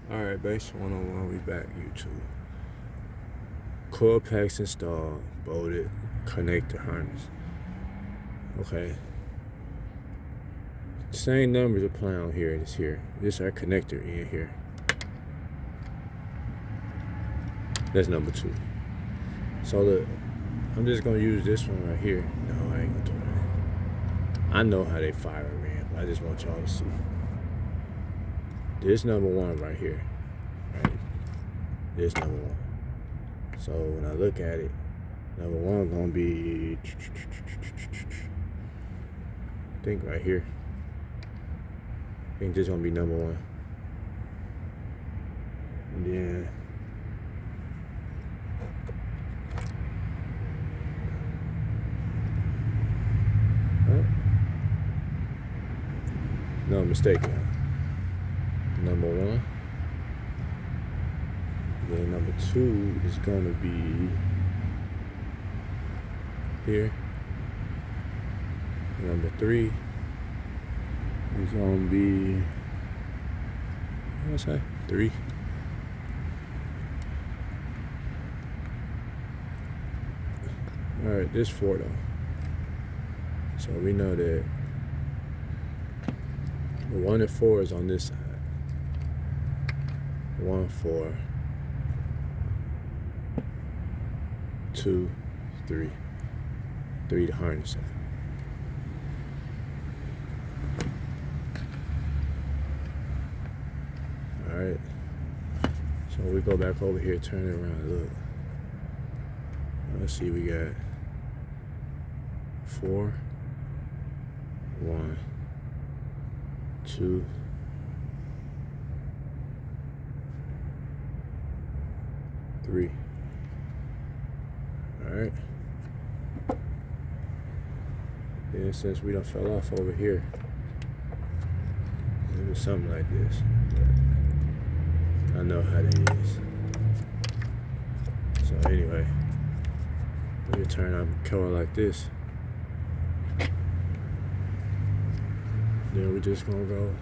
Alright, base 101, we back, YouTube. Coil packs installed, bolted, connector harness. Okay. Same numbers apply on here and it's here. This is our connector in here. That's number 2. So look, I'm just gonna use this one right here. No, I ain't gonna do that. I know how they fire a ram, but I just want y'all to see. This number 1 right here. Right? This number 1. So when I look at it, number 1 gonna be, I think right here. I think this gonna be number 1. And then no mistake. Number 1. Then number 2 is gonna be here. Number 3 is gonna be, what's that? 3. All right, this 4 though. So we know that the 1 and 4 is on this side. 1, 4, 2, 3. 3 to harness it. Alright. So we go back over here, turn it around, look. Let's see, we got 4, 1, 2, 3. Alright. Then since we done fell off over here, it was something like this. I know how that is. So anyway, we turn our coil like this. Then we're just gonna go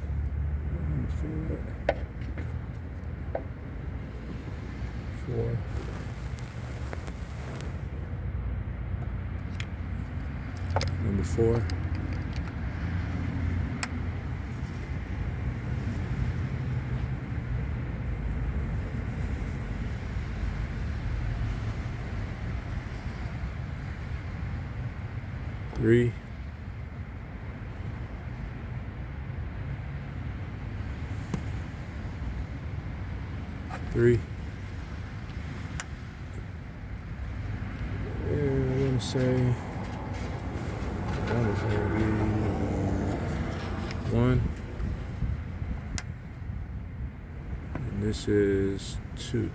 4. Number 4. Three. 3. And I'm gonna say 1 is gonna be 1. And this is 2.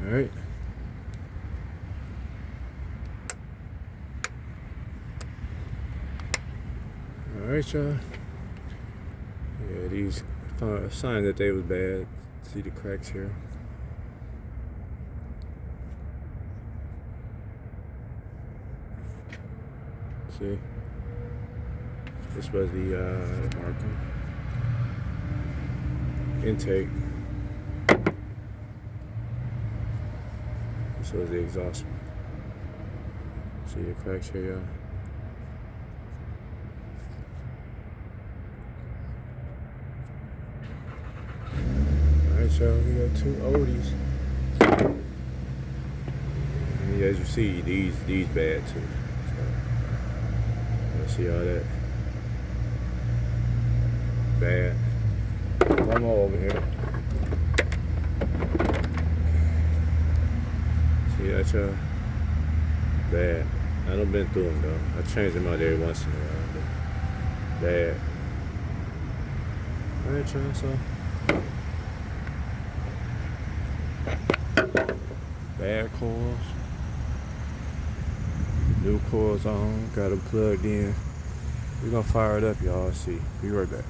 All right. All right, y'all. Yeah, these sign that they was bad. See the cracks here. See, this was the marking intake. This was the exhaust. See the cracks here, y'all. So we got 2 oldies. And as you see, these bad too. So let's see all that bad. One more over here. See that, y'all? Bad. I done been through them though. I change them out every once in a while. But bad. All right, y'all. So. Bad coils, new coils on, got them plugged in. We're gonna fire it up, y'all. See, be right back.